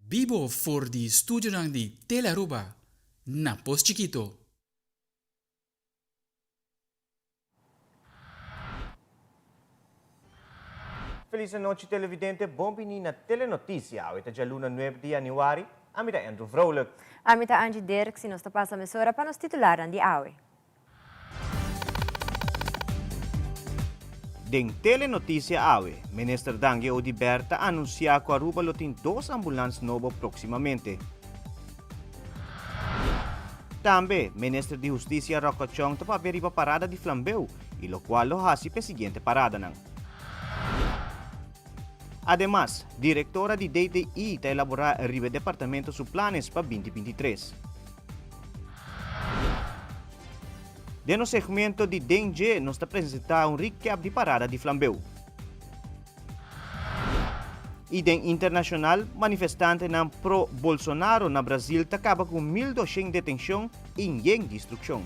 Bibo for di studio ng di Telaruba. Napos chiquito. Feliz noite, televidente. Bom na Telenotícia. Hoje é luna 9 de januário. Amita Andrew Vrolijk. Amita Angie Dirk, si nos passa a mesura para nos titularan di AWE. Den Telenotícia AWE, Minister Dangue Odiberta anuncia que Aruba lotin 2 ambulâncias novas proximamente. Também, Ministro de Justiça Rocochong tapa veriba parada de Flambeu, e lo qual lo hasi pe seguinte parada nang. Además, diretora de DTI está elaborar ribe departamento sus planes para 2023. De no segmento de DNG, nos está apresentar recap de parada de Flambeu. E den internacional, manifestante na pro-Bolsonaro na Brasil acaba com 1.200 detenção e em destruição.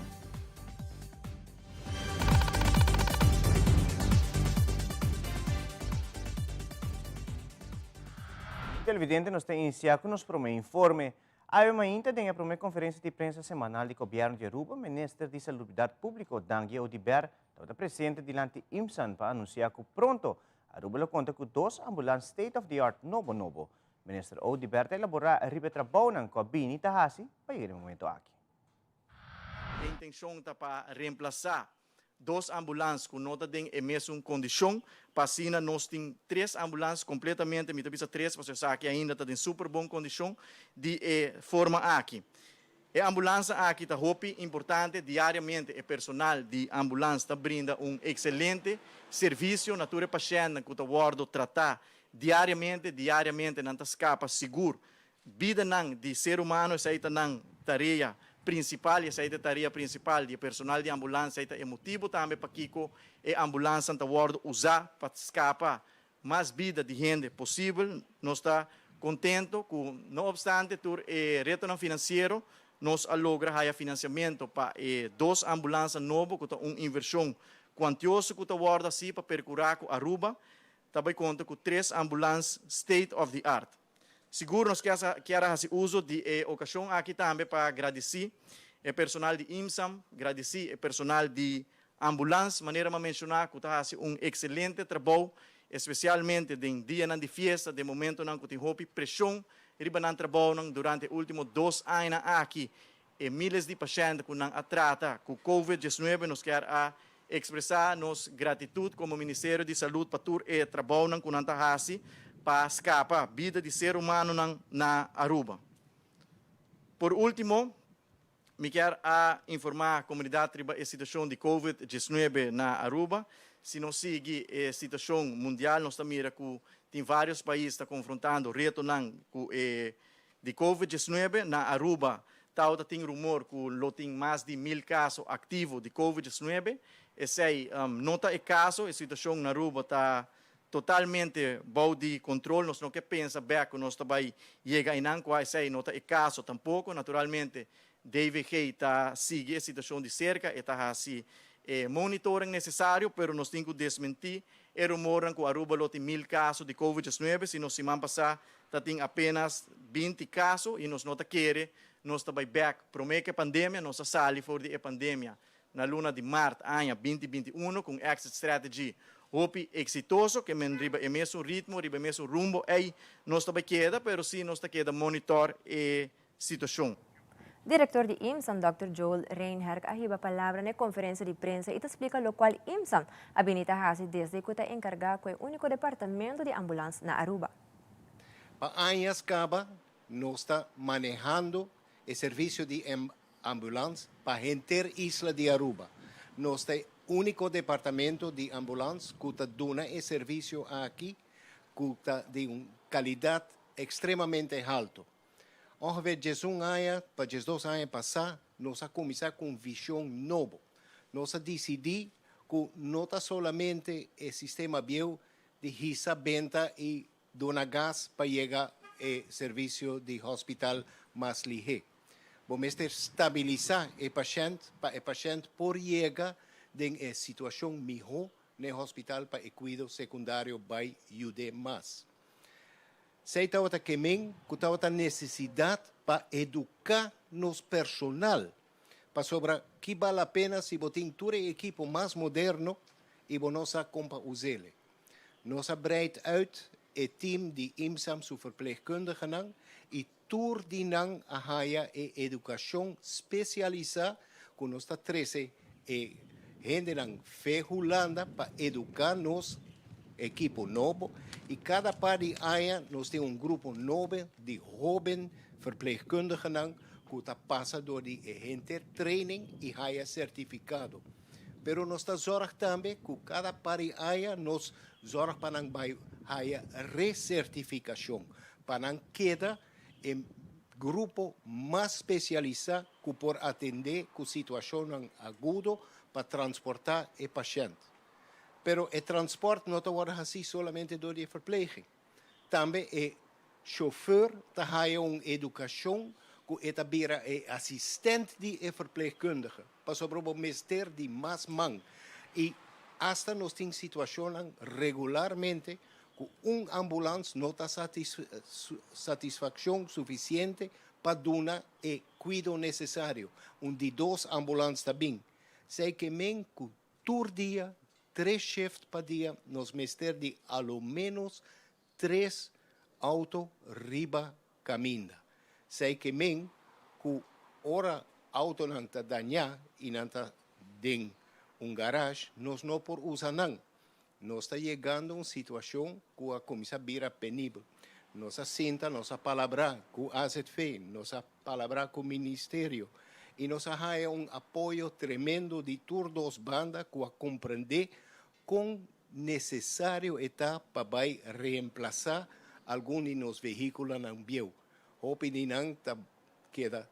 Televidente nos tem iniciado com nos promete informe. Há ainda tem a promete conferência de imprensa semanal do governo de Aruba, ministro de Salubridade Pública, Dangue Odiber, estava presente diante IMSAN para anunciar que pronto Aruba lo conta com 2 ambulâncias state-of-the-art novo. Ministro Odiber está elaborar a ribe trabalho ng Kabini Tahasi para ir momento aqui. A intenção está para reemplazar 2 ambulâncias com nota de mesma condição. Passina nós temos 3 ambulâncias completamente, me precisa 3, porque você aqui ainda está em super boa condição de forma aqui. A ambulância aqui está importante diariamente. O personal de ambulância está brinda excelente serviço na tua paciente que está guardo tratar diariamente não está escapa seguro. Vida não de ser humano essa é a tarefa principal, essa é a tarefa principal do personal de ambulância, é motivo também para que a ambulância está guardo usar para escapar mais vida de gente possível. Nós está contento com, não obstante, o retorno financeiro nós logra financiamento para 2 ambulâncias novas, com uma inversão quantiosa que está guarda assim para percorrer a Aruba. Também conta com 3 ambulâncias state of the art. Seguro nós queremos fazer uso de ocasião aqui também para agradecer o personal de IMSAM, agradecer o personal de ambulância, maneira de mencionar que está fazendo excelente trabalho, especialmente em dia de festa, de momento que tem pressão, ribanan trabalho durante os últimos 2 anos aqui, e milhares de pacientes que não trata com COVID-19, nós queremos expressar nossa gratidão como Ministério de Saúde para todo o trabalho que nós fazemos para escapar a vida de ser humano na Aruba. Por último, me quero informar a comunidade sobre a situação de COVID-19 na Aruba. Se não segue a situação mundial, nós também que tem vários países que estão confrontando o reto de COVID-19. Na Aruba, tem rumor que tem mais de 1.000 casos ativos de COVID-19. Esse não é o caso, a situação na Aruba está totalmente bom de controle. Nós não que pensa bem que nós também chega em não esse não é o caso tampouco. Naturalmente, DVG está seguindo a situação de cerca e está assim monitoring necessário, pero nós temos que desmentir o rumor que Aruba tem 1.000 casos de COVID-19. Se nós semana passada tem apenas 20 casos e nós não queremos, nós também back promete a pandemia, nós saímos fora da pandemia na luna de março, ano 2021, com exit strategy exitoso, que mendriba o mesmo ritmo, o mesmo rumbo, aí nós também queda, pero sim nós queda monitor a situação. Diretor de IMSAM, Dr. Joel Reinhardt, ahiba palavra na conferência de prensa e explica lo qual IMSAM abinita hasi desde que está encargado com o único departamento de ambulância na Aruba. Para anos acaba, nós está manejando o serviço de ambulância para a inteira isla de Aruba. Nós temos único departamento de ambulância que está dando esse serviço aqui, que está de uma qualidade extremamente alta. Ongeveer 1 ano para 2 anos passar, nós começamos com visão nova. Nós decidimos que não está somente o sistema bio de risa, venda e donar gás para chegar ao serviço de hospital mais ligeiro. Vamos estabilizar o paciente para o paciente por chegar em uma situação melhor no hospital para o cuidado secundário vai ajudar mais. Sei tawata kemen, ku tawata necessidade para educar nos personal, para sobra que vale a pena se botem todo equipo mais moderno e bonosa compa usele. Nossa breidt uit het team die IMSAM su verpleegkundigen nang e tour die nang a haya e educação specializada com nossa 13 e gente nang Holanda para educar nos equipo novo e cada par de aia nós temos grupo novo de jovem verpleegkundigen nang que está passa door die gente training e haya certificado. Pero nós está zorg também que cada par de aia nós zorg para não haya recertificação para não queda em grupo mais especializado que por atender com situação aguda para transportar o paciente. Pero o transporte não está assim solamente door de verpleging. Também o chauffeur está uma educação que é bira assistente de verpleegkundige. Pas op o mister de mais man. E hasta nós temos situação regularmente que ambulância não está satisfação suficiente para dar o cuidado necessário. De 2 ambulâncias também. Sei que men que todo dia 3 shifts para dia, nos mister de ao menos 3 autos riba caminda. Sei que men que ora auto não está danhar e não está em garagem, nós não por usar não. Nós está chegando a uma situação que a começa a virar penível. Nós senta, nós palavra com a AZF, nós palavra com o Ministério. E nós há apoio tremendo de todas as bandas que a compreender com necessário está para reemplazar algum de nos veículos não viu. Hope de não queda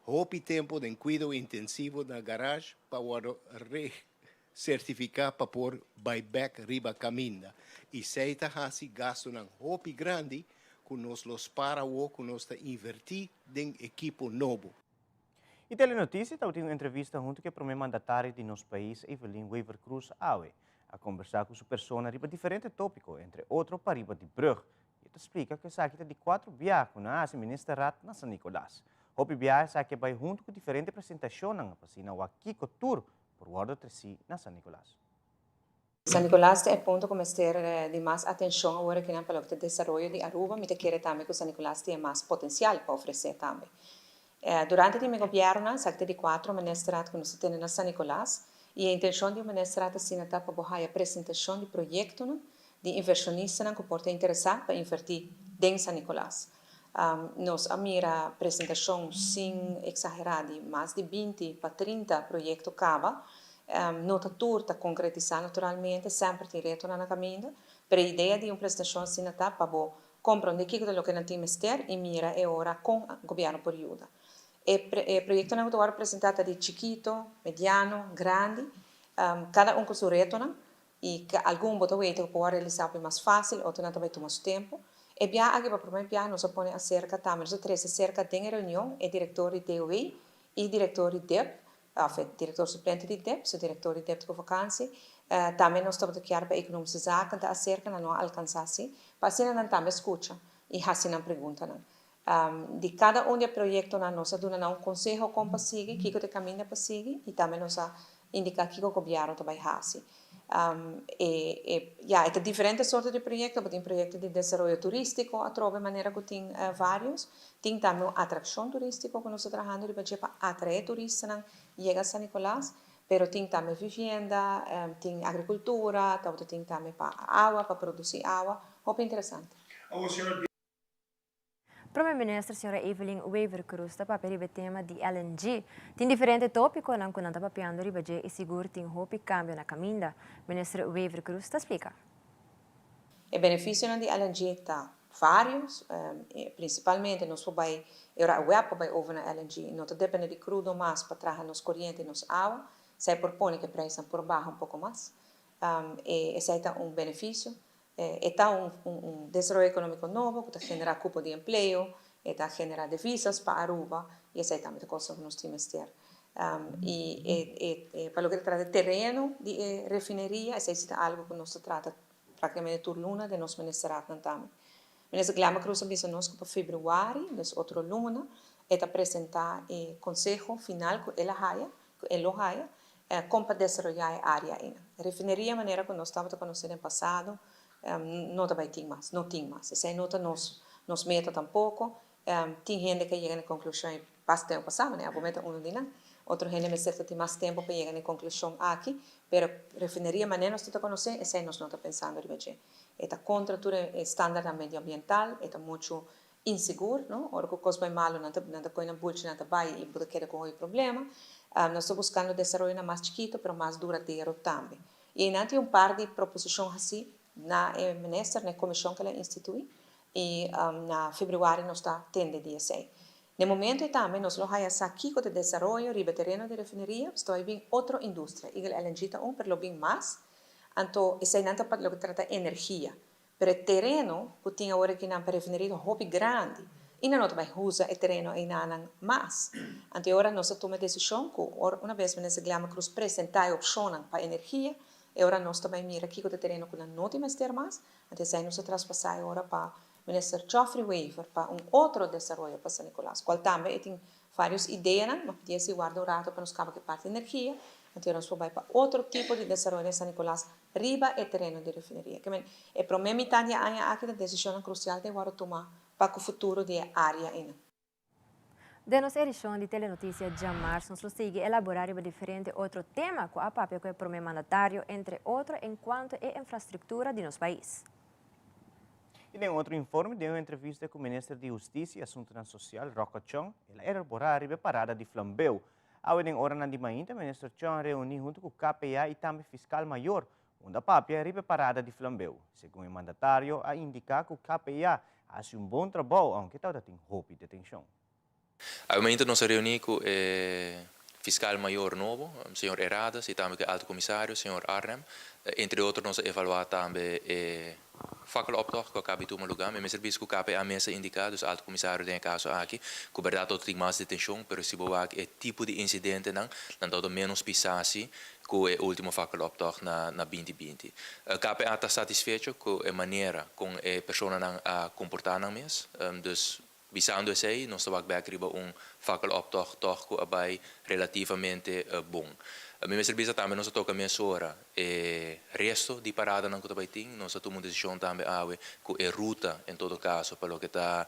hope tempo de cuidado intensivo na garagem para certificar para pôr buyback riba caminda. E se está assim gasto não hope grande que nós los para o que nós invertir em equipo novo. E Telenotícia tem uma entrevista junto com o primeiro mandatário de nosso país, Evelyn Wever Cruz Awe, a conversar com sua persona sobre diferentes tópicos, entre outros para riba de Brug. E te explica que saque de 4 viagens na Ministerrat na San Nicolás. Hope viagem saque vai junto com diferentes apresentações na piscina Wakiko Tour por Guarda 3 na San Nicolás. San Nicolás é ponto como ter de mais atenção agora que não para o desenvolvimento de Aruba, mas quer também que o San Nicolás tenha mais potencial para oferecer também. Durante o meu governo, saque de 4 ministerios que nós temos na San Nicolás, e a intenção do ministério é para a apresentação de projetos de inversionistas que podem interessar para investir em San Nicolás. Nós mira a apresentação sem exagerar de mais de 20 para 30 projetos cava. Nota tour está concretizar naturalmente, sempre tem retorno na caminho, para a ideia de uma apresentação assim para compreender o que é o que não tem ministério e mira é hora com o governo por ajuda. O projeto não está apresentado de chiquito, mediano, grande, cada com seu retorno e algum botão pode realizar mais fácil, outro não também toma mais tempo. E bem aqui para o primeiro nós põe acerca também, nós temos acerca de reunião é diretor de DOE e diretor de DEP, diretor suplente de DEP, o diretor de DEP de vacância, também nós estamos aqui para economizar que acerca não alcançasse, para assim não também escuta e assim não pergunta não. De cada um dos projetos nós damos um conselho como para seguir, que é o caminho para seguir e também nós indicar que o governo também faz. Tem diferentes sortes de projetos, tem projetos de desenvolvimento turístico, a trova maneira que tem vários, tem também atração turística que nós estamos trabalhando para atrair turistas chega a San Nicolás, mas tem também vivenda, tem agricultura, tem também para água, para produzir água, muito interessante. Primeira-Ministra, Sra. Evelyn Wever Cruz, está para o tema de LNG. Tem diferentes tópicos não que não está papiando riba e seguro tem hope cambio na caminda. Ministra Wever Cruz está explica. O benefício de LNG está vários, principalmente nós vai era web para over na LNG, não depende de crudo mais para trazer nos corrente nos água, se propõe que preço por baixo pouco mais, esse é benefício. Está desenvolvimento econômico novo que está generando cupo de emprego, está generando divisas para Aruba e essa é também a coisa que nós temos que ter. Para o que trata de terreno de refineria, esse é algo que nós trata praticamente por luna de nos ministerios também. Minister Glama Cruz avisa nos para februário, dus outro lumina, eta apresentar o consejo final que ela haya, como para desenvolver a área. Refineria maneira que nós estamos a conhecer no passado, não vai ter mais, não tem mais. Essa nota nos meta tampouco, tem gente que chega na conclusão e passa tempo passado, né? A momento dia, outro gente me certa tem mais tempo para chegar na conclusão aqui, pero refineria maneira nós estamos a conhecer, essa nós não está pensando de está contra tudo estándar medioambiental, está muito inseguro, não? Ora que coisa vai mal, não coisa bulch, não vai e pode querer com o problema. Nós estamos buscando desenvolver mais chiquito, pero mais duradouro também. E aí tem par de proposições assim na ministra, na comissão que ela institui, e na fevereiro nós está tendo dia 6. No momento também nós vamos aqui com o desenvolvimento riba terreno de refineria, estou aí outra indústria, e ela está pero bem mais, então esse não para lo que trata energia, pero terreno que tinha agora que na refineria hobby grande, e não vai usar o terreno e não mais. Então agora nós tomamos a decisão que uma vez que nós Glama Cruz apresentar a opção para energia, agora nós também mira aqui com o terreno que não tem mais ter mais, então aí nós traspassar agora para o ministro Geoffrey Weaver para outro desenvolvimento para San Nicolás, qual também tem várias ideias, mas podia se guardar o rato para nos cabo que parte de energia, então nós vamos para outro tipo de desenvolvimento de San Nicolás, riba e terreno de refineria. Que é para mim metade de ano aqui a decisão crucial de agora tomar para o futuro da área. De nossa edição de Telenotícia de março, nos segue elaborar diferente outro tema com a papel que é promê mandatário, entre outros, enquanto é infraestrutura de nosso país. E em outro informe, de uma entrevista com o ministro de Justiça e Assuntos Social, Roca Chong, ela elaborar a parada de Flambeu. Ao em hora de manhã, o ministro Chong reuniu junto com o KPA e também fiscal maior, onde a papia a parada de Flambeu. Segundo o mandatário, a indicar que o KPA faz bom trabalho, aunque está tem roupa de detenção. Ao momento nós reunimos com o fiscal maior novo, o senhor Heradas, e também com o alto comissário, o senhor Arnhem. Entre outros, nós evaluamos também fakkeloptocht que acaba de lugar, mas serviço que o KPA mesa indicado, o alto comissário tem caso aqui, que verdade todo tem mais detenção, mas se boa é tipo de incidente não todo menos pisasi que o último fakkeloptocht na 2020. O KPA está satisfeito com a maneira como a pessoa não comportar na mês, dus visando esse, nós estamos a fakkeloptocht toch que é relativamente bom. A minha serviço também nós toca mesura e resto de parada não que também tem, nós tomamos decisão também com a ruta em todo caso para o que está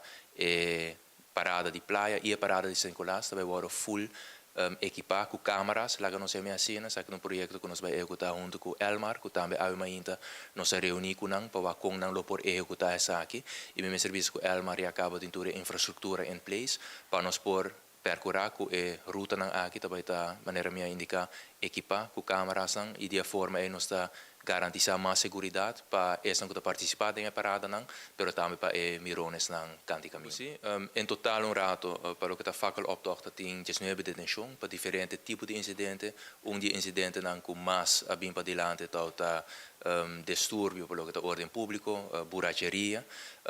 parada de praia e a parada de San Nicolás também agora full equipar com câmeras lá que nós temos assim, sabe que um projeto que nós vai executar junto com Elmar, que também ainda nós reunimos com não para com não lo por executar essa aqui e meu serviço com Elmar e acaba de ter infraestrutura em place para nós por percorrer com a ruta aqui também está maneira minha indicar equipar com câmeras e de forma aí nós está garantizar mais segurança para esse que participar da parada não, pero também para mirones não canti caminho. Em total rato para o que está fakkeloptocht tem 19 detenção para diferentes tipos de incidentes, de incidente não com mais a bem para dilante está distúrbio para o que está ordem público, borracheria,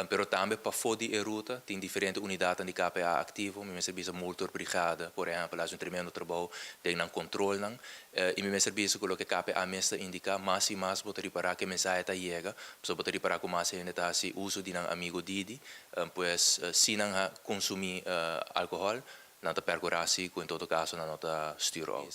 pero também para fora de ruta tem diferentes unidades de KPA ativo, meu serviço motor brigada, por exemplo, faz tremendo trabalho de não controle não, e meu serviço com o que KPA mesta indica mais e mais para reparar que mensagem está chega, para reparar como mais ainda está se uso de um amigo Didi, pois se não consumir álcool, não está percorrer com em todo caso não está estiro.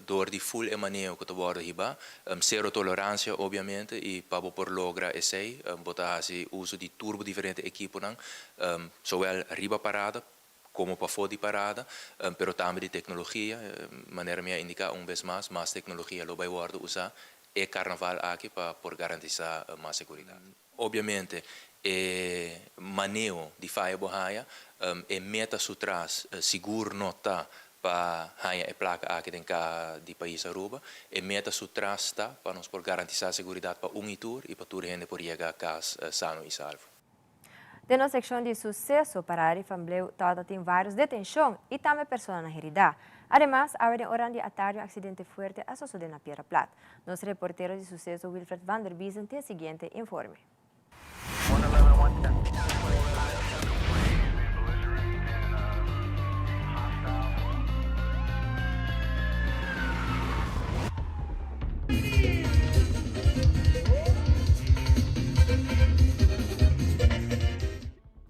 Door die full emaneio que te worden hiba, zero tolerância obviamente e para por lograr esse, botar assim uso de turbo diferente equipo não, zowel riba parada como para fora de parada, pero também de tecnologia, maneira minha indicar vez mais tecnologia lo vai worden usar e carnaval aqui para por garantizar mais segurança. Obviamente maneio de faia borraia é meta sutras seguro nota para a placa aqui dentro do país Aruba e meta sutras para nós por garantizar a segurança para tour e para toda gente por chegar a casa sano e salvo. De nossa secção de sucesso para a Flambeu, toda tem vários detenções e também pessoas na herida. Además, há hora de atalho acidente forte a suceder na Piedra Plata. Nosso reportero de sucesso Wilfred van der Biesen tem o seguinte informe.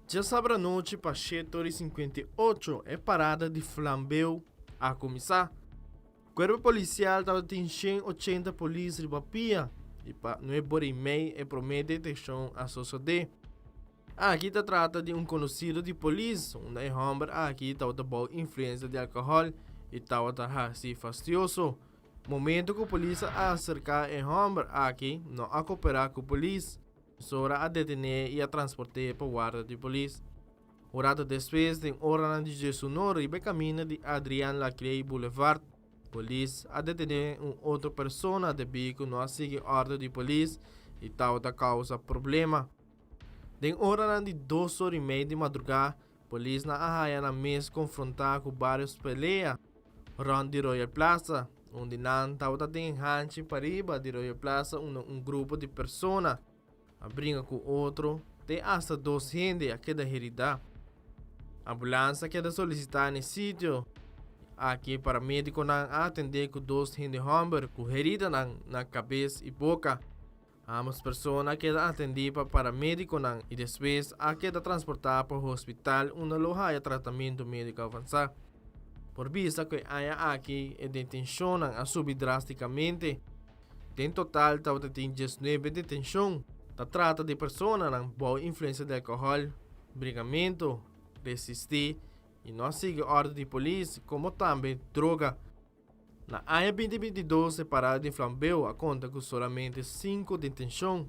Já sabe a noite para 7h58 é parada de Flambeu a começar. O corpo policial estava atingindo 80 polícias de Bapia e para 9h30 é promete detenção a sociedade. Aqui se trata de conhecido de polícia, onde é homem aqui estava boa influência de álcool e estava assim fastidioso. Momento que a polícia acerca o homem aqui não a cooperar com a polícia. Sora a detener e a transportar para o guarda de polícia. Horário depois de hora de Jesus e caminho de Adrian Lacrey Boulevard. Polícia a detener outra pessoa de bico não segue ordem de polícia e tal da causa problema. De hora de 2h30 de madrugada, polícia na arraia na mesa confrontar com vários peleas. Rond de Royal Plaza, onde não estava tem hanche para riba de Royal Plaza grupo de pessoas. A briga com outro, tem hasta 2 gente a cada herida. A ambulância queda solicitar no sítio. Aqui para médico não atender com 2 gente homem com herida na cabeça e boca. Ambas pessoas queda atender para médico não e depois a queda transportar para o hospital onde loja tratamento médico avançado. Por vista que haya aqui a detenção a subir drasticamente. Em total, tem 19 detenções. Se trata de pessoas com boa influência de álcool, brigamento, resistir e não seguir ordem de polícia, como também droga. Na área 2022, separada de Flambeu, a conta com somente 5 detenções.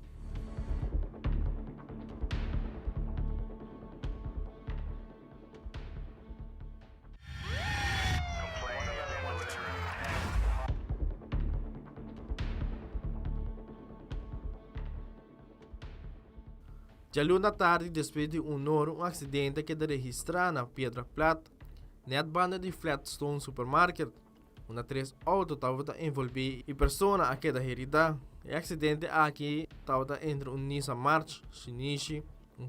Já na tarde, depois de um acidente que registrado na Pedra Plata, na banda de Flatstone Supermarket, onde 3 autos estavam envolvidos e pessoas a queda herida. O acidente aqui estava entre Nissan March, Shinichi,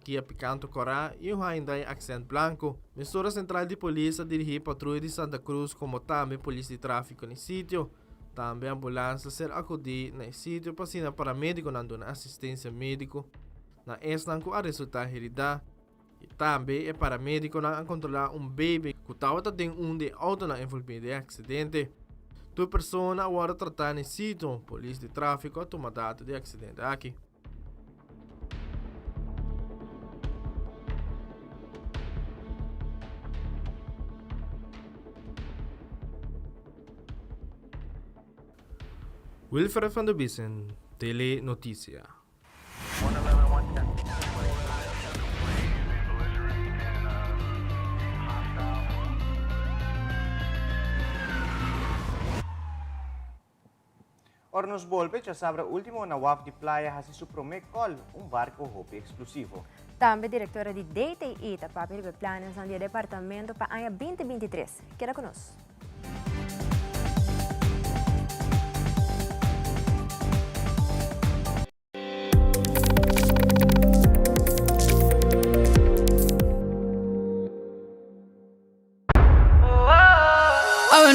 Kia Picanto Corá e Hyundai Accent Blanco. Mistura Central de Polícia dirigiu patrulha de Santa Cruz como também polícia de tráfico no sítio. Também a ambulância ser acudida no sítio para ser paramédico dando assistência médica. Na esnan ko a resultar herida. E também é paramédico na controlar bebê que estava tem de auto na envolvido de acidente. 2 pessoas agora tratar no sítio, polícia de tráfico toma data de acidente aqui. Wilfred van der Biesen, Tele Notícia. Ora nos volve, já sabe, último na WAF de Playa hasi su Promecol, barco hope exclusivo. Também diretora de DTI da Papel de Planos no departamento para o ano 2023. Queda conosco.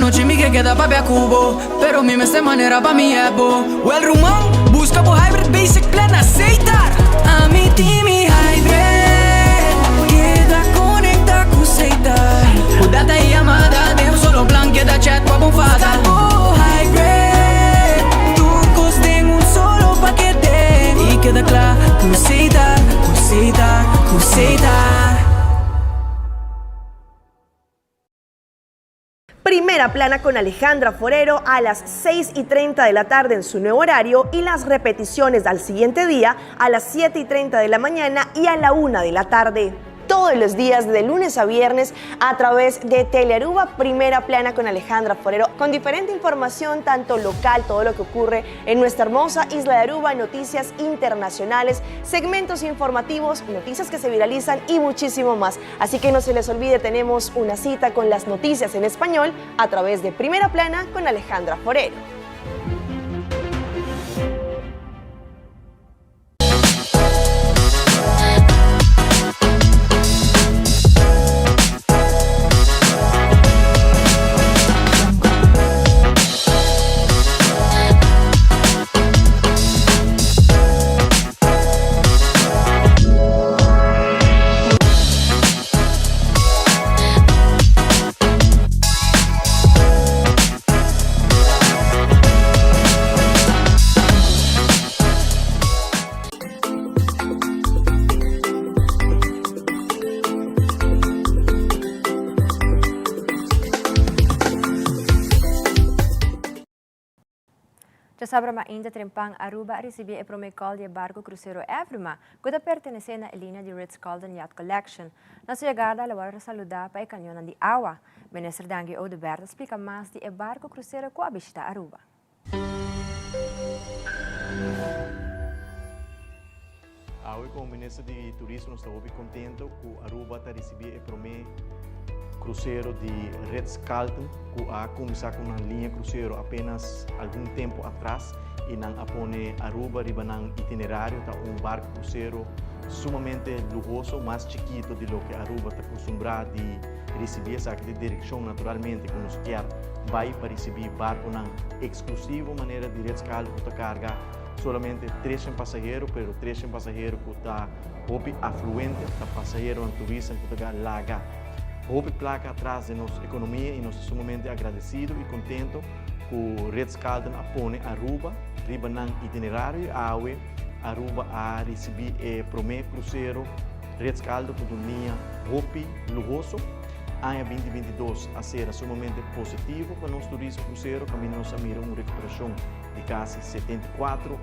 Noche mi que queda papi a cubo, pero mi me se manera pa mi ebo. O el rumón busca por hybrid basic plan aceitar. A mi team hybrid queda conecta com aceitar. O data e amada tem solo plan queda chat pa bufada. O hybrid tu tem solo paquete e queda claro aceitar, aceitar, aceitar. Primera plana con Alejandra Forero a las 6:30 de la tarde en su nuevo horario y las repeticiones al siguiente día a las 7:30 de la mañana y a la 1 de la tarde. Todos los días de lunes a viernes a través de Telearuba, Primera Plana con Alejandra Forero, con diferente información tanto local, todo lo que ocurre en nuestra hermosa isla de Aruba, noticias internacionales, segmentos informativos, noticias que se viralizan y muchísimo más. Así que no se les olvide, tenemos una cita con las noticias en español a través de Primera Plana con Alejandra Forero. To sobra ainda Trempang Aruba recebia e promecol de barco cruzeiro Evrima, que pertenece na linha de Ritz-Carlton Yacht Collection. Na sua chegada, ela vai saludar para o canhão de água. Ministro Dangui Odeberto explica mais de barco cruzeiro que habita Aruba. Hoje, como ministro de Turismo, estou muito contente que Aruba está recebendo o cruzeiro de Ritz-Carlton, que a começar com uma linha cruzeiro apenas algum tempo atrás e não apone Aruba riba ng itinerário tá barco cruzeiro sumamente lujoso, mais chiquito de lo que Aruba está acostumbrado de receber essa de direção naturalmente que nos quer vai para receber barco não exclusivo maneira de Ritz-Carlton que carga solamente 300 passageiros, pero 300 passageiros que está afluente, está passageiro turista que está laga. Houve placa atrás de nossa economia e nós somos sumamente agradecidos e contentes que o Ritz-Carlton apone Aruba, riba ng itinerário Aruba a receber o primeiro cruzeiro Ritz-Carlton que tinha roupa lujoso. Ano 2022 a ser sumamente positivo para nosso turismo cruzeiro, caminhamos a mirar uma recuperação de quase 74%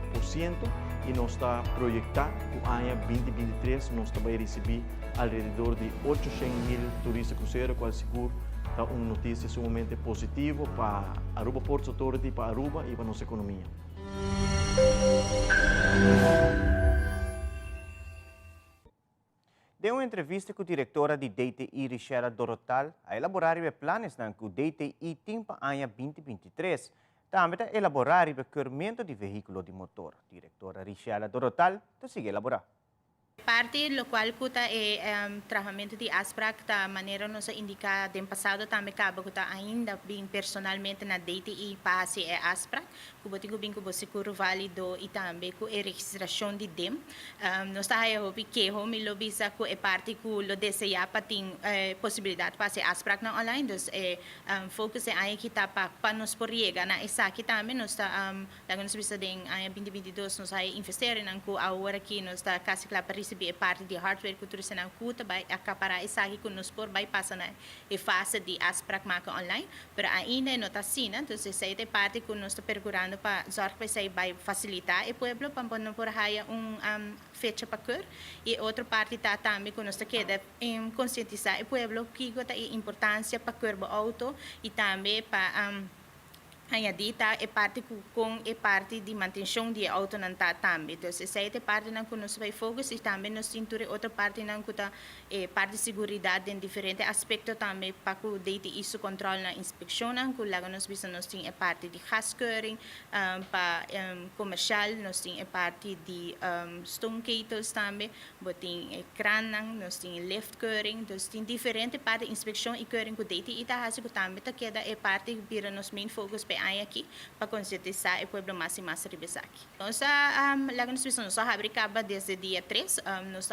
e nós está projetando que o ano 2023 nós vai receber alrededor de 800,000 turistas cruzeiro, qual seguro está uma notícia sumamente positiva para Aruba Ports Authority, para Aruba e para nossa economia. De uma entrevista com a diretora de DTI, Richela Dorotal, a elaborar planos que o DTI tem para o ano 2023. Também a elaborar o procurement de veículo de motor. Diretora Richela Dorotal, te sigue elaborar. Parte lo qual kuta tratamento de ASPRAC da maneira nos indica do passado também acaba kuta ainda bem personalmente na DTI passe é ASPRAC kubotingo bem kubo seguro válido e também com a registração de DEM nós está aí o que o me lo bisa ku é parte ku lo deseja para tem possibilidade passe ASPRAC na online dus focus é aí que tá para nos por chegar na essa aqui também nós está lago nos bisa den aí 2022 nós aí investir em ku agora que nós está quase lá para receber parte de hardware que tudo senang kuta vai acaparar essa aqui que nos por vai passar na fase de ASPRAC marca online pero ainda não está assim então essa é parte que nós está procurando para zorg para isso vai facilitar e pueblo para não por haya fecha para cur e outra parte está também que nós está queda conscientizar o pueblo que a importância para cur o auto e também para añadita é parte com é parte de manutenção de auto não tá também então essa é parte não que nós vai focus e também nós cintura outra parte não que tá parte de segurança em diferentes aspectos também para que o DTI isso controle na inspeção não que lá nós bisa nós tem é parte de gaskeuring para comercial nós tem é parte de stone kettles também botem kran nós tem lift keuring nós tem diferentes parte de inspeção e keuring que o DTI tá assim que também tá queda é parte que nós main focus aqui para conscientizar o povo mais e mais aqui. Nós lá nos nós fabricava desde dia 3, nós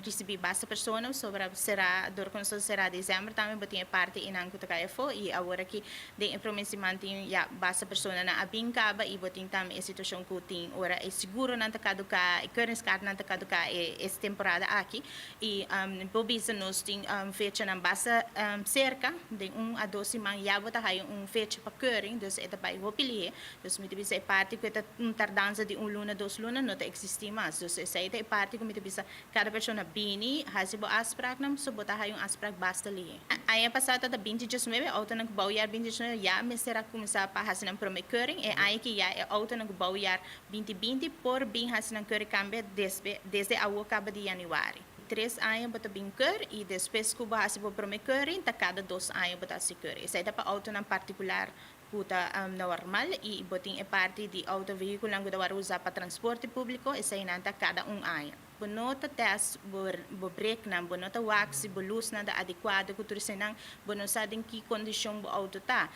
recebi bastante pessoas sobre será será dezembro também botinha parte em Ancutacafo e agora que de promessimento já bastante pessoas na abincaba e botinha também a situação que tem ora é seguro não tá caducar e current card não tá caducar essa temporada aqui e bobisa nós tem fecha na base cerca de 1 a 2 semanas já botar aí fecha para curring esta vai hopilie dus me bisa parte que tardança de luna 2 luna não tá existir mais dus essa é parte que me bisa cada pessoa bini hasibo ASPRAC não so botar aí ASPRAC basta ali aí passada da 2019 auto não baujar 2019 já me será começar para hasin um promekeuring é aí que já é auto não baujar 2020 por bem hasin um keuring cambia desde a acaba de januário 3 anos para binker e depois que o hasibo promekeuring tá cada 2 anos para secure essa é para auto não particular puta normal e botin é parte de auto veículo que dá usar para transporte público e sai nanta cada ano. Bonota test bo break na bonota wax bo luz na da adequado que tudo senang bonosa din que condição bo auto tá.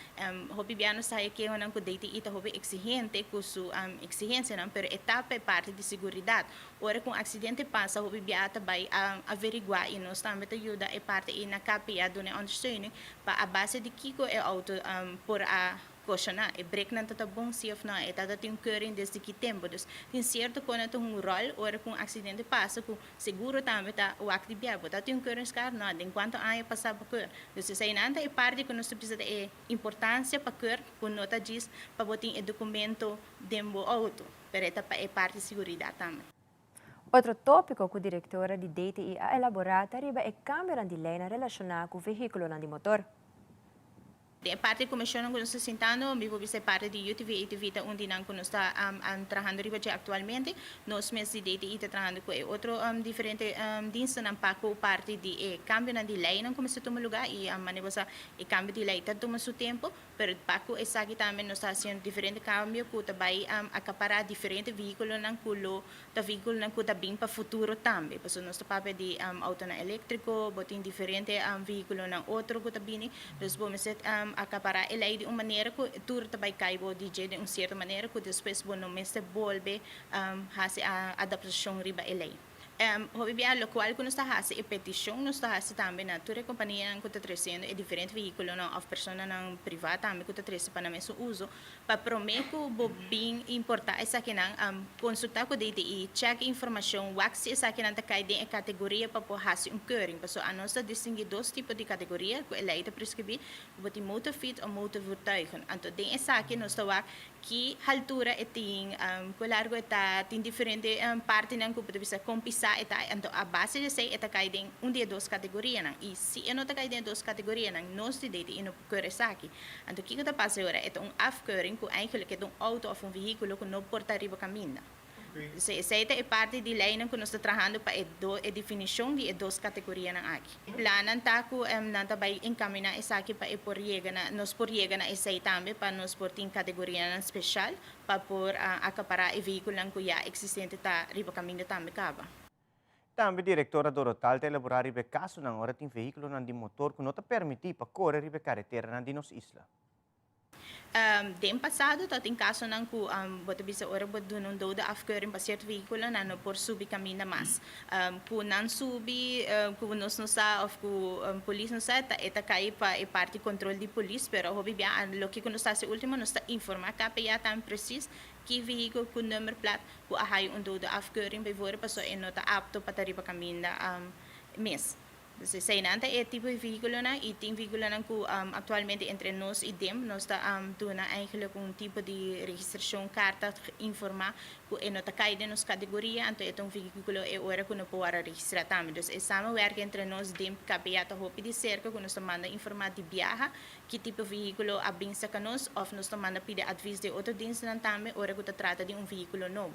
Hobi biano sa que nang ko date ita hobi exigente ku su exigência não pero etapa é parte de seguridade. Ora com acidente passa hobi biata vai averiguar e nós também ajuda é parte e na capia do ne understanding para a base de kiko é auto por a questionar, break na tata bom se of na, tata tem keuring desde que tempo, dus tem certo quando tem rol, ora com acidente passa, com seguro também tá o acto de biabo, tá tem keuring scar não, enquanto aí passar por keur, dus essa inanta é parte que nós precisa de importância para keur, com nota diz, para botar o documento dembo auto, para é parte de segurança também. Outro tópico que a diretora de DTI a elaborado arriba é câmera de lei relacionada com o veículo de motor. De parte da comissão que nós estamos sentando, me vou ser parte de UTV e UTV onde nós estamos trabalhando atualmente. Nós mesmos de DTI estamos trabalhando com outro diferente diensten na Paco parte de cambio de lei não começa a tomar lugar e a maneira de cambio de lei está tomando seu tempo, pero Paco é aqui também nós estamos fazendo diferente cambio que também acaparar diferentes veículos na culo, da veículo na culo bem para futuro também, porque nós estamos de auto na elétrico, botem diferente veículos na outro que também, nós vamos acaparar a lei de uma maneira que tudo também caibo DJ de uma certa maneira que depois não me se volve a adaptação riba a lei. Lo qual que nós está fazendo a petição, nós está fazendo também na toda a companhia que está trazendo é diferente veículo não of pessoa não privada também que está trazendo para nosso uso para prometer que bem importante essa que não consultar com DTI check informação wax essa que não está caindo em categoria para fazer keuring, porque a nós distingue dois tipos de categoria que a lei está prescrever, o motor fit ou motor voertuigen. Então tem essa que nós está que altura tem que largo está tem diferente parte não que pode compensar então a base de sei está caindo em de duas categorias não e se não está caindo em duas categorias não nós de DTI não quer aqui então o que está passando agora é afkeuring que eigenlijk é auto ou veículo que não porta riba caminho. Essa é parte de lei que nós estamos trabalhando para a definição de duas categorias aqui. O plano está também encaminhar essa aqui para nós por chegar na essa também para nós por ter categoria especial para por acaparar o veículo que já existente está riba caminho também acaba. Também a diretora Dorotal elaborar riba caso na hora tem veículo de motor que não te permite para correr riba carretera na nossa isla. Dem passado, tem caso nang ku bota bisa ora bot dunong do da afkeuring pa certo veículo na no por subi caminho mas ku nan subi ku nos sa of ku police nos sa eta kai pa e parte control de police pero hobi bia lo que nos sa se último nos ta informar kapa ya tan precis que veículo ku number plat ku ahay do da afkeuring by vore pa so enota apto pa tari pa caminho mes. Sa inanta é tipo de veículo na e tem veículo na que atualmente entre nós e dem nós está dando eigenlijk tipo de registração carta informar que é nota cai de nos categoria então é veículo é hora que não pode registrar também então é sama werk entre nós dem cabeata hopi de cerca que nós manda informar de viaja que tipo de veículo abinsa que nós ou nós manda pedir adviso de outro dienst também hora que trata de veículo novo.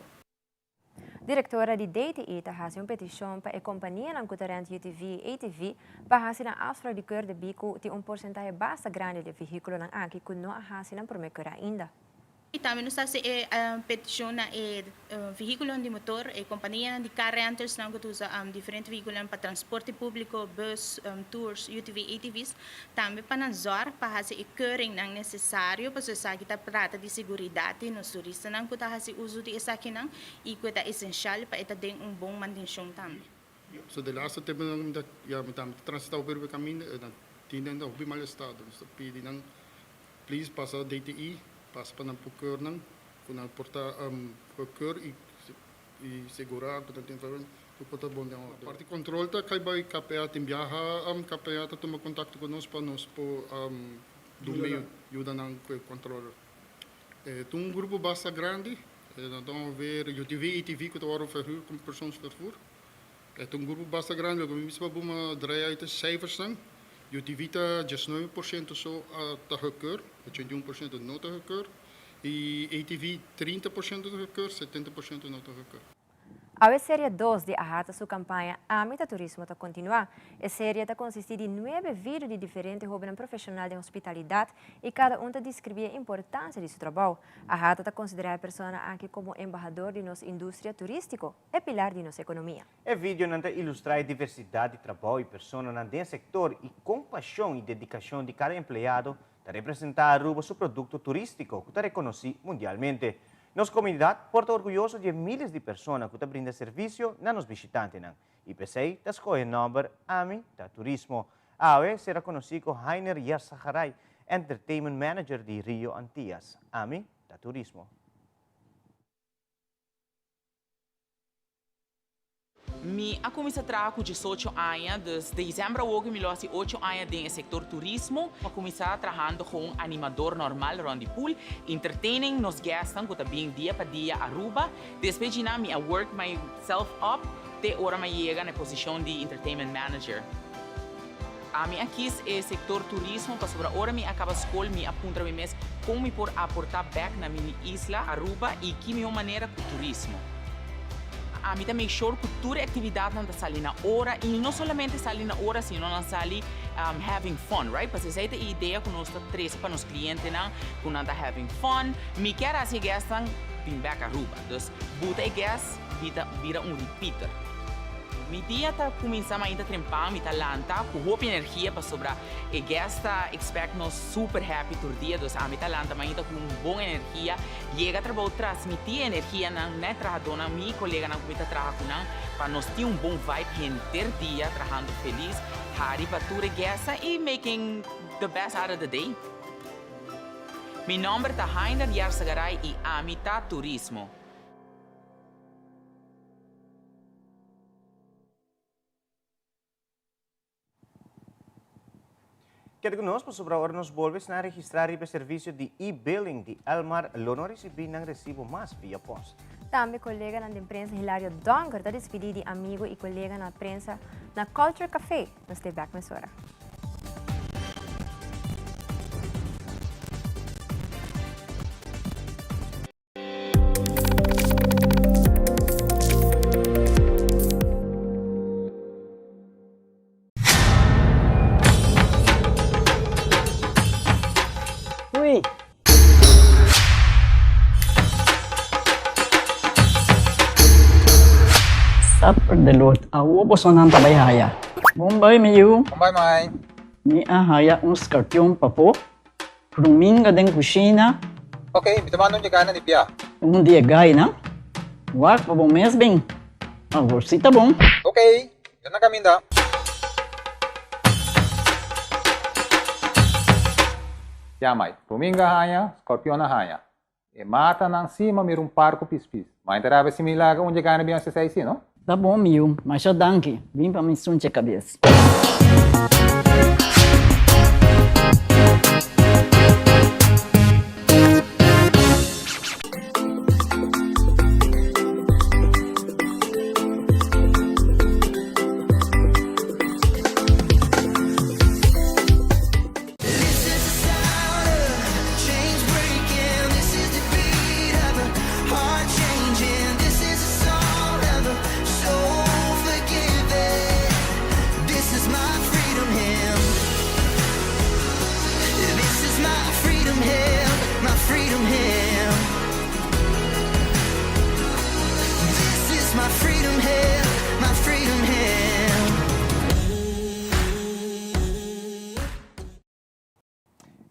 Diretora de DTI está fazendo uma petição para a companhia na corrente UTV e ATV para fazer uma afspraak de keur de bico de porcentaje bastante grande de veículos aqui que não fazem na promessa ainda. E também nós temos petição na veículo de motor e companhia de car rentals na que usa diferentes veículos para transporte público, bus, tours, UTV, ATVs, também para nós para fazer o keuring não necessário para se sabe que trata de segurança nos turistas não que fazer uso de essa aqui não e que é essencial para ter bom manutenção também. So de laatste tempo dat ja met aan transit over het caminho dan tienen dat op mal estado. So pedi nang please passa DTI pas para não procurar não quando porta procurar e segurar que tem fazer tu pode bom de parte controle tá cai vai KPA tem viaja KPA tá toma contato conosco para nós por do meio ajuda não controle tu grupo bastante grande então ver UTV ETV que tu verhuur com persoonsvervoer het grupo bastante grande como mismo boma draai uit de cijfers dan UTV tá 19% só tá gekeur 81% não tá gekeur e ATV 30% tá gekeur 70% não tá gekeur. A série 2 de Ahata, sua campanha Amita Turismo está continuar. A série está consistir de 9 vídeos de diferentes jovens profissionais de hospitalidade e cada um está descrevendo a importância de seu trabalho. Ahata está considerada a pessoa aqui como embajador de nossa indústria turística e pilar de nossa economia. O vídeo não ilustra a diversidade de trabalho e pessoas no setor e compaixão e dedicação de cada empregado para representar a Aruba seu produto turístico que está reconhecido mundialmente. Nossa comunidade porta orgulhoso de milhares de pessoas que brindam serviço a nos visitantes. E PCI está escolhendo o nome AMI da Turismo. A será conhecido como Rainer Yarsaharay, Entertainment Manager de Rio Antillas, Ami da Turismo. Mi a começar a trabalhar com 18 anos, desde dezembro hoje me losse 8 anos no setor turismo. A começar trabalhando com um animador normal, Randy Pool, entertaining nos guests, que também dia para dia Aruba. Depois de me a work myself up, até hora me chega na posição de entertainment manager. A minha aqui é setor turismo, para sobre a hora me acaba a escola, me aponta mesmo como me por aportar back na minha isla Aruba e que minha maneira com turismo. A mim também show cultura e atividade na sala na hora e não somente sala na hora, sino na sala having fun, right? Porque essa é a ideia que nós três para os clientes não, que nós having fun. Me quer assim guest bem back a Aruba, então buta e guest vira repeater. Mi dia tá começando ainda a trempar, mi talanta, com hope energia para sobrar. E gasta expect nos super happy todo dia, dos a mi talanta, mas ainda com boa energia, chega a trabalhar transmitir energia na trabalhadora, mi colega na comida trabalha com não, para nós ter bom vibe inteiro dia trabalhando feliz, hari para tudo gasta e making the best out of the day. Mi nome tá Heiner Yarsagaray e Amita Turismo. Quer conosco sobre a hora nos volves a registrar o serviço de e-billing de Elmar Lono recebi não recibo mais via post. Também colega na imprensa Hilario Donger está despedido de amigo e colega na imprensa na Culture Café. Nós estamos back nessa hora. Sapper delot, awo po sonan tabayhaya. Bombay mayu. Bombay mai. Ni ahaya uns kartyong papo. Prumin gadeng kusina. Okay, bitamano niya gana ni Pia. Dia gay na. Wak pa bong mesbing. Agorsita bong. Okay, yun na kami da. Yamay, prumin haya, scorpion na haya. E mata ng sima mirong parko pispis. Mainterava si Milaga onde gana bem essa aí, não? Tá bom, Miu, mas já danke. Vim para me sunte a cabeça.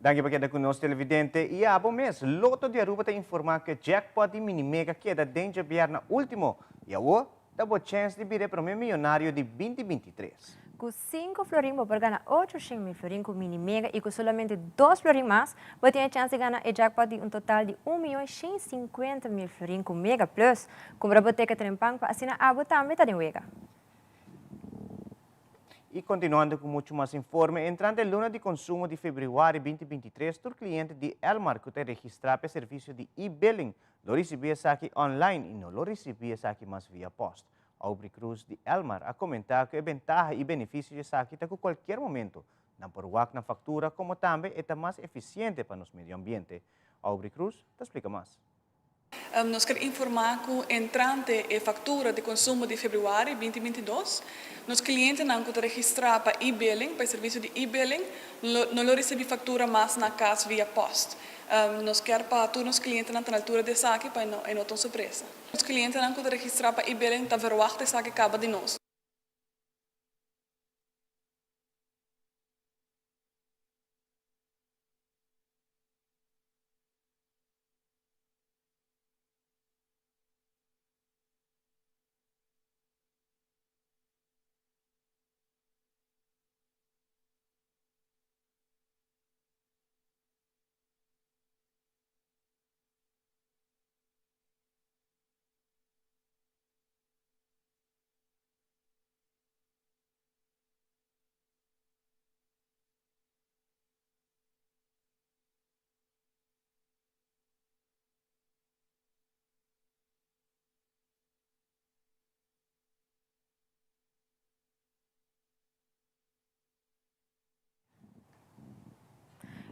Danke para queda conosco, televidente. E a bom mês, Loto de Aruba está informando que jackpot de Minimega queda dentro de na último. E agora, dá boa chance de virar para o milionário de 2023. Com 5 florim, vou ganhar 800 florim com Minimega e com somente 2 florim mais, vou ter a chance de ganhar o jackpot de total de 1.150.000 florim com Mega Plus. Como a boteca trempang para assinar a botar metade wega. E continuando com muito mais informe, entrando em luna de consumo de fevereiro de 2023, o cliente de Elmar que tem registrado para serviço de e-billing, lo recebia aqui online e não lo recebia aqui mais via post. Aubrey Cruz de Elmar a comentar que a ventaja e benefício de aqui está a qualquer momento, não por na factura, como também é mais eficiente para o meio ambiente. Aubrey Cruz te explica mais. Nós queremos informar que entrante e fatura de consumo de fevereiro de 2022, nos clientes não podem registrar para e-billing, para o serviço de e-billing, não recebem fatura mais na casa via post. Nós queremos para todos os clientes na altura de saque para não ter surpresa. Os clientes não podem registrar para e-billing, está verwacht saque acaba de nós.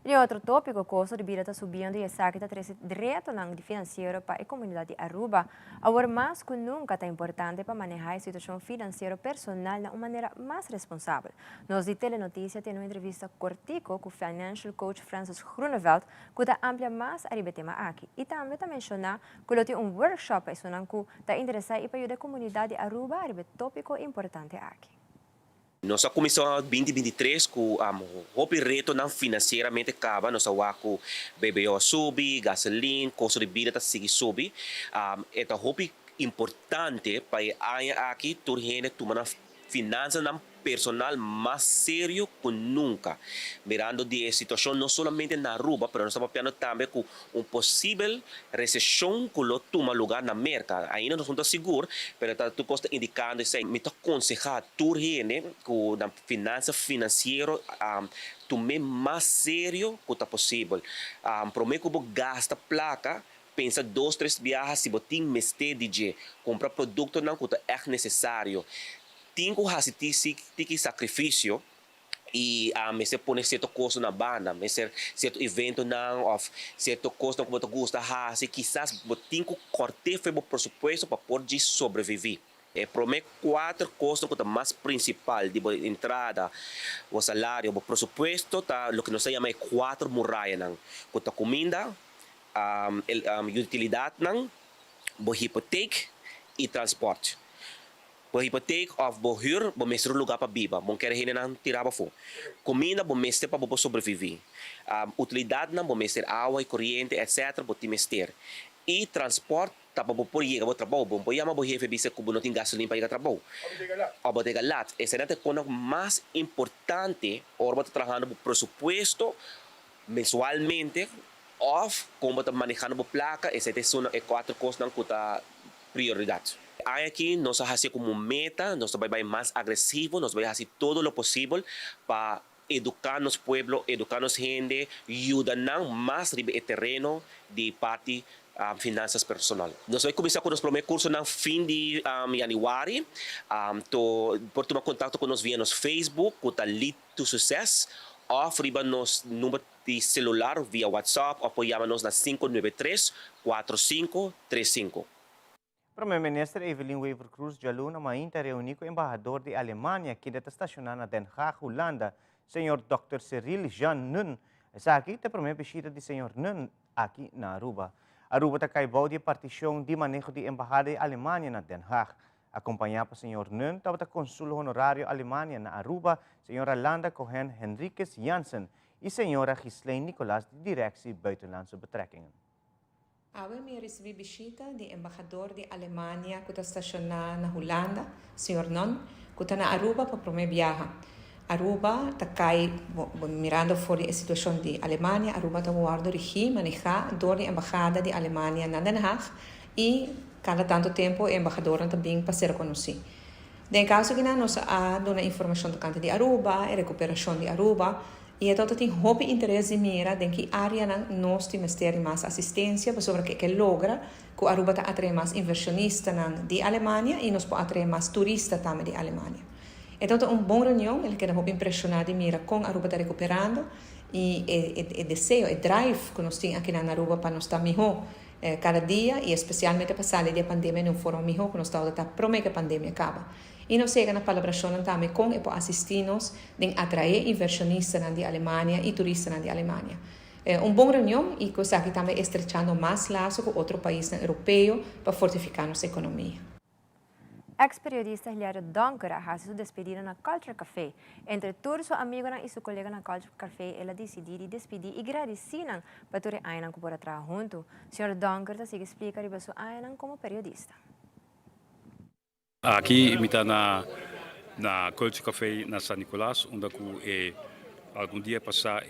E outro tópico, o custo de vida está subindo e essa está trazendo direto financeiro para a comunidade de Aruba. Agora, mais que nunca está importante para manejar a situação financeira personal de uma maneira mais responsável. Nós de Telenotícia temos uma entrevista cortico com o financial coach Francis Grunewald, que está amplia mais a tema aqui. E também está mencionando que ele tem um workshop que está interessado para ajudar a comunidade de Aruba a arribar tópico importante aqui. Nossa comissão 2023 com o reto não financeiramente acaba, nossa waco BBO subi, gasolina, custo de vida está seguir subi. É hopi importante para aqui turhene tomar finanças não personal mais sério que nunca. Mirando de situação não somente na Aruba, mas nós estamos pensando também com possível recessão que lo toma lugar na América. Ainda não estamos seguros, mas tu está indicando isso. Me está aconselhando turhene com na finança financeira tomar mais sério que está possível. Prometo que gasta placa. Pensa 2, 3 viagens se você tem mestre de comprar produto não que é necessário. Tem que fazer sacrifício e você põe certo custo na banda, certo evento não, ou certo custo que você gosta de fazer, quizás você tem que cortar o pressuposto para poder sobreviver. Prometo 4 custos que mais principal de entrada, o salário, o pressuposto, o que nós chamamos de 4 muralhas, que a comida, a utilidade, a hipoteca e transporte. Por hipoteca, ou huur, bom mestre lugar para viver, bom querer ainda não tirar para fora. Comida, bom mestre para bom sobreviver. Utilidade, bom mestre água e corrente, etc, bom mestre. E transporte, tá para bom por ir ao trabalho, bom por ir a bom jefe se como não tem gasolina para ir ao trabalho. A bodega lat, essa é a coisa mais importante, ora você trabalhando no pressuposto mensualmente, ou como você manejando a placa, essa é 4 coisas que tá prioridade. Aqui nós vamos fazer como meta, nós vamos ser mais agressivos, nós vamos fazer todo o possível para educar nosso povo, educar nossa gente, ajudar mais no terreno de parte finanças personal. Nós vamos começar com o nosso primeiro curso no fim de janeiro. Por tomar contato com nós via nosso Facebook, que está Lead to Success, ou riba nosso número de celular via WhatsApp, ou apoiamos na 593-4535. Primeiro-Ministro Evelyn Wever Cruz já uma reunião com o embaixador de Alemanha que está estacionado na Den Haag, Holanda, Sr. Dr. Cyril Jan Nun. Essa aqui é a primeira visita do Sr. Nun aqui na Aruba. Aruba está caibou de partição de manejo de embaixada de Alemanha na Den Haag. Acompanhado por Sr. Nun, estava o consul honorário Alemanha na Aruba, Sra. Landa Cohen Henriques Jansen e Sra. Ghislaine Nicolas, de Direção Buitenlandse Betrekkingen. Agora me recebi visita do embaixador de Alemanha que está estacionado na Holanda, Sr. Non, que está na Aruba para o primeiro viagem. Aruba está mirando fora a situação de Alemanha, Aruba está guardando regime manejado por a embaixada de Alemanha na Den Haag e cada tanto tempo o embaixador também para ser conhecido. Em caso que nós damos informação do canto de Aruba, a recuperação de Aruba, e então tem muito interesse mira em que área nós temos ter mais assistência sobre que logra que Aruba está atrair mais inversionistas de Alemanha e nós pode atrair mais turistas também de Alemanha. Então uma boa reunião, ele queda muito impressionado mira com Aruba está recuperando e o desejo, o drive que nós temos aqui na Aruba para nós estar melhor cada dia e especialmente para sair da pandemia não foram melhor que nós estamos a prometer que a pandemia acaba. E nós chegamos na colaboração também com para assistir-nos em atrair inversionistas de Alemanha e turistas de Alemanha. Uma boa reunião e que aqui também estrechando mais laços com outro país europeu para fortificar nossa economia. Ex-periodista Hilario Donker ha se despedida na Culture Café. Entre todos seus amigos e seus colegas na Culture Café, ela decidiu despedir e agradecer para todos que por trabalhar junto. Sr. Donker se explica sobre sua área como periodista. Aqui está na Culture Café na San Nicolás, onde algum dia passar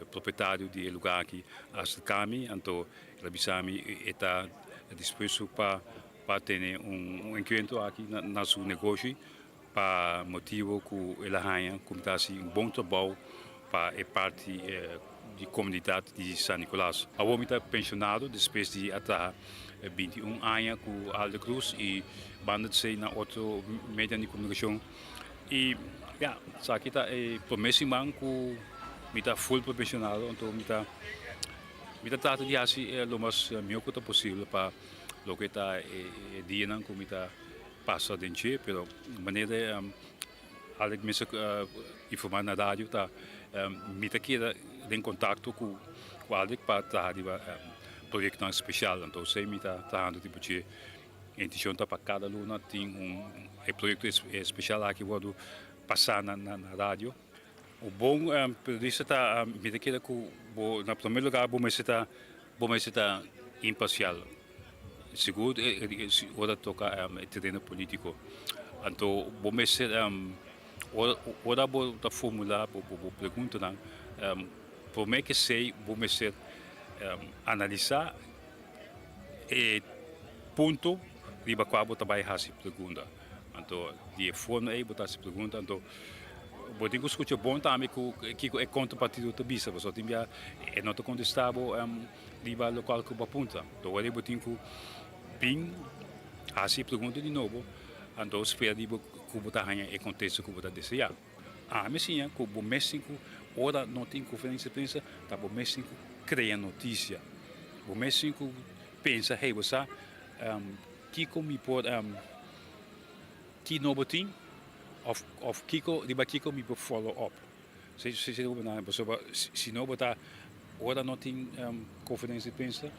o proprietário do lugar aqui a Kami, então ele está disposto para ter encontro aqui na seu negócio para motivo que ele ganha como bom trabalho para a parte da comunidade de San Nicolás. O homem está pensionado depois de até 21 anos com Alde Cruz e banda-se na outro meio de comunicação. E aqui está promessa que mita full profissional, então mita trata de fazer o mais melhor que possível para o que está dia não como mita passa dentro, pero maneira além de informar na rádio tá mita queda em contato com alguém para tratar de projeto especial, então sei mita trabajando tipo de intenção para cada aluna tem projeto especial aqui vou passar na rádio. O bom periodista está me queda que na primeiro lugar bom mas está imparcial. Segundo ora toca terreno político. Então bom mas ora bom da formular bo pergunta não por mim que sei bom mas analisar e ponto riba qual também faz pergunta. Então de forma aí botar se pergunta então Botinho escuta bom também que é contrapartido da bisa, mas tem já é não contestável riba local que aponta. Então ele botinho bem assim pergunta de novo, então espera riba que botar ganha é contexto que botar desejar. Mas sim, que o México ora não tem conferência de imprensa, tá o México cria notícia. O México pensa, hey, você que como pode que não botinho of Kiko me follow up. Se não botar ora não tem conferência de imprensa,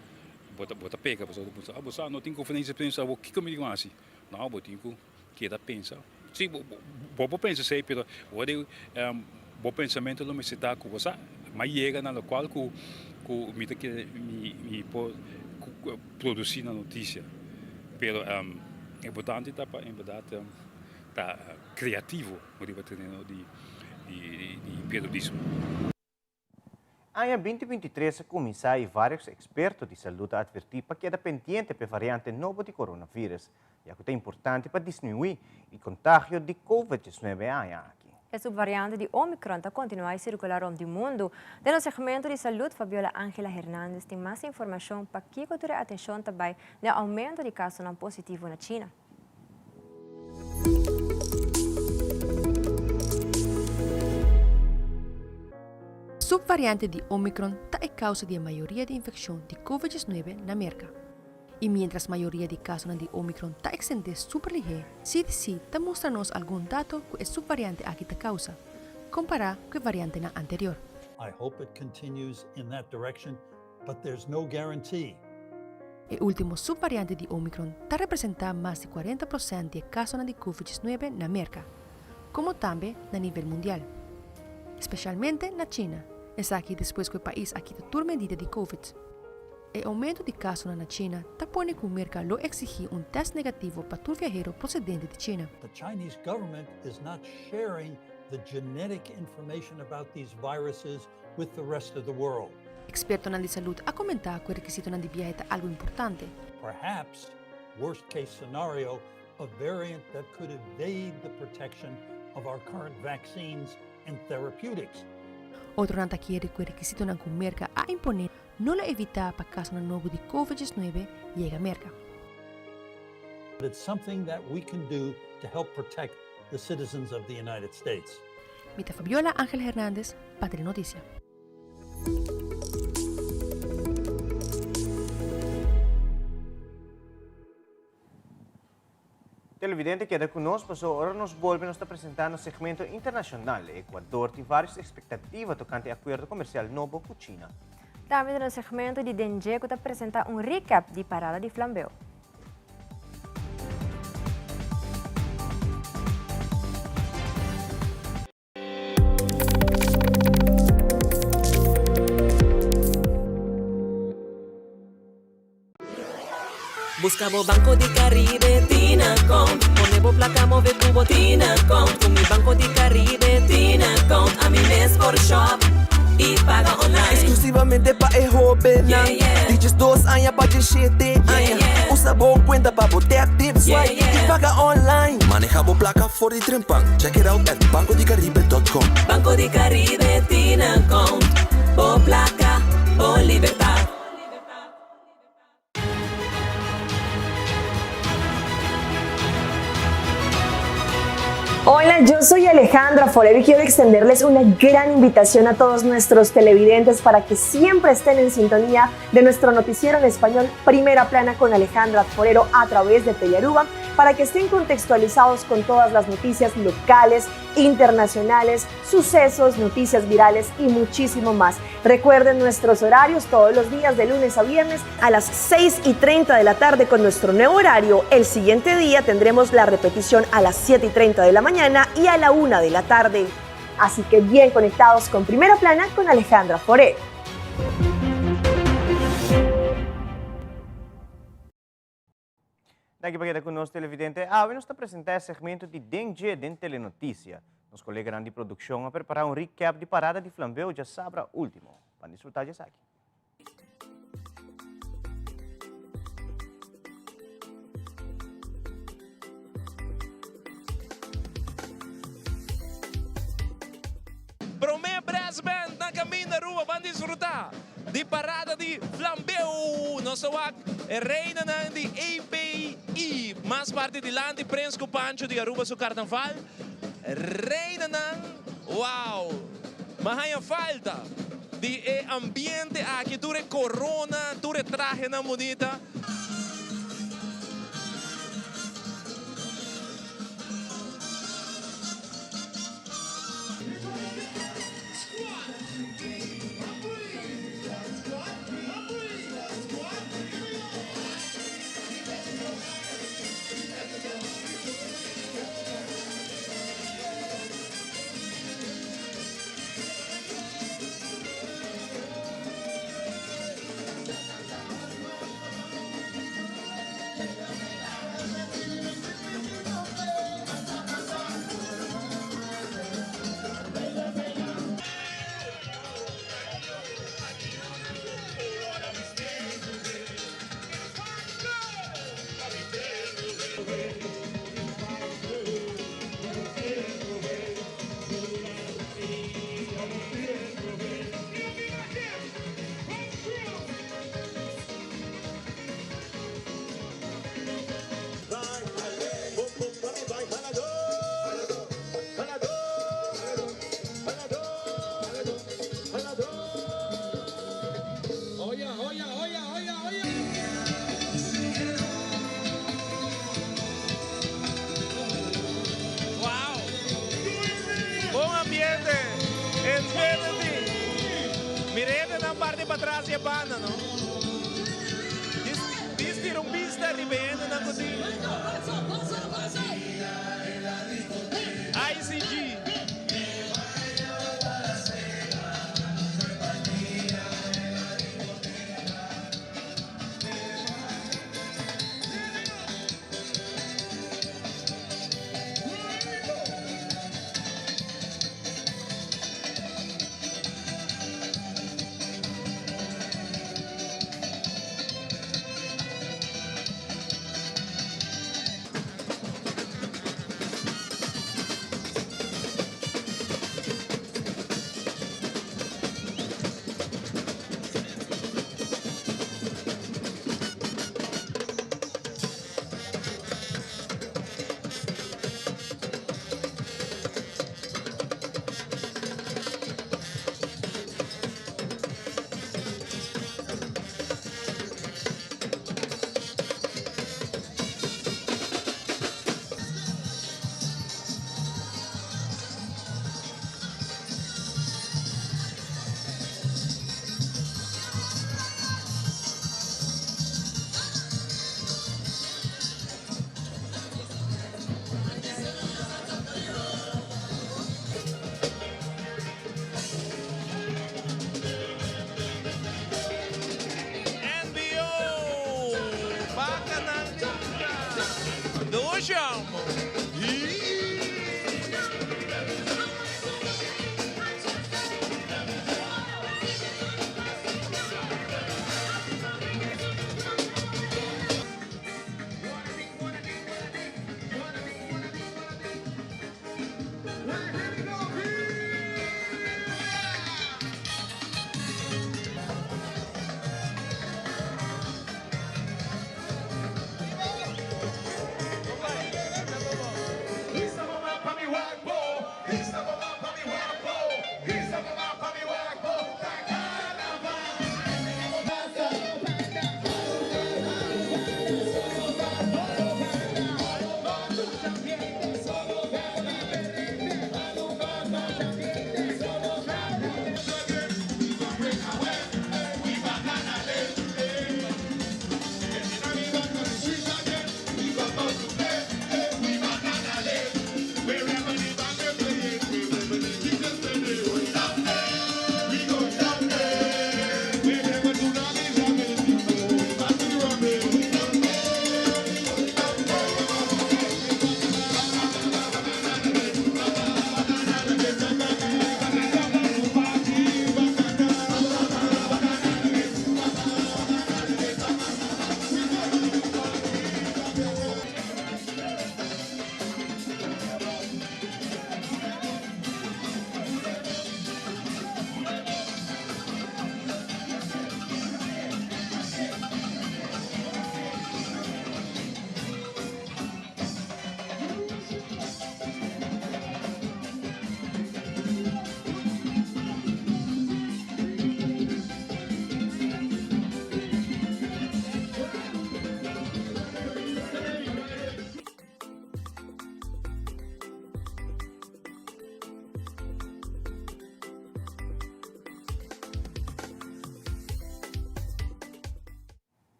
bota pega, você não tem conferência de imprensa, o Kiko me diz assim, não, botinho que da pensa. Sim, vou pensar sei, pero ora bom pensamento não me se dá com você, mas chega na local que me me pode produzir na notícia. Pero é importante tá para em verdade criativo de periodismo. Em 2023, a Comissão e vários expertos de saúde advertiram para que é pendiente para a variante nova de coronavírus, já que é importante para diminuir o contágio de Covid-19 aqui. A subvariante de Omicron está continua a circular no mundo. No segmento de saúde, Fabiola Ángela Hernández tem mais informação para que ter atenção também no aumento de casos positivos na China. A subvariante de Omicron está a causa de maioria de infecção de Covid-19 na América. E mientras a maioria de casos de Omicron está extendendo super ligeiro, CDC está mostrando-nos algum dado que a subvariante aqui está causa, comparado com a variante na anterior. I hope it continues in that direction, but there's no guarantee. O último subvariante de Omicron está representando mais de 40% de casos de Covid-19 na América, como também a nível mundial, especialmente na China. É aqui depois que o país aqui está medida de Covid. O aumento de casos na China está pondo que o mercado exigir teste negativo para todo viajero procedente de China. The Chinese government is not sharing the genetic information about these viruses with the rest of the world. Expertos na saúde a comentar que o requisito na viagem é algo importante. Perhaps, worst case scenario, a variant that could evade the protection of our current vaccines and therapeutics. Outro não quer que o requisito na merca a imponer não é evitar para caso novo de Covid-19 chegue à merca. It's something that we can do to help protect the citizens of the United States. Mita Fabiola Ángela Hernández, Patria Noticia. Televidente queda conosco, agora nos volvemos a apresentar no segmento internacional. Equador tem várias expectativas tocante ao acordo comercial novo com a China. Também no segmento de Dengue, que apresenta recap de parada de Flambeu. Buscamos Banco de Caribe, Tinacom. Ponemos placa, move cubo, Tinacom. Con mi Banco de Caribe, Tinacom. A mi mes por shop e paga online. Exclusivamente para el joven. Dices 2 años para el 7 años. Usa boa cuenta para botar tips y paga online. Manejamos placa for the Trempan. Check it out at bancodecaribe.com. Banco de Caribe, Tinacom. Por placa, por libertad. Hola, yo Yo soy Alejandra Forero y quiero extenderles una gran invitación a todos nuestros televidentes para que siempre estén en sintonía de nuestro noticiero en español Primera Plana con Alejandra Forero a través de Telearuba, para que estén contextualizados con todas las noticias locales, internacionales, sucesos, noticias virales y muchísimo más. Recuerden nuestros horarios todos los días de lunes a viernes a las 6:30 de la tarde con nuestro nuevo horario. El siguiente día tendremos la repetición a las 7:30 de la mañana y a la 1 de la tarde. Así que bien conectados con Primera Plana con Alejandra Forero. Daqui para conosco, televidente, vamos a presentar o segmento de Dengue de Telenotícia. Nosso colega de produção a preparar recap de parada de Flambeu de Sabra último. Para desfrutar de aqui. Promé Brass Band na caminho da rua para desfrutar de parada de Flambeu. Nosso reina de API, mais parte de Lante Prensco Pancho de Aruba su Carnaval. Reina wow, mas há falta de ambiente aqui, ture corona, ture traje na bonita. Mirete na parte para trás e a banda, não? Diz um pista de banda na cozinha. ICG.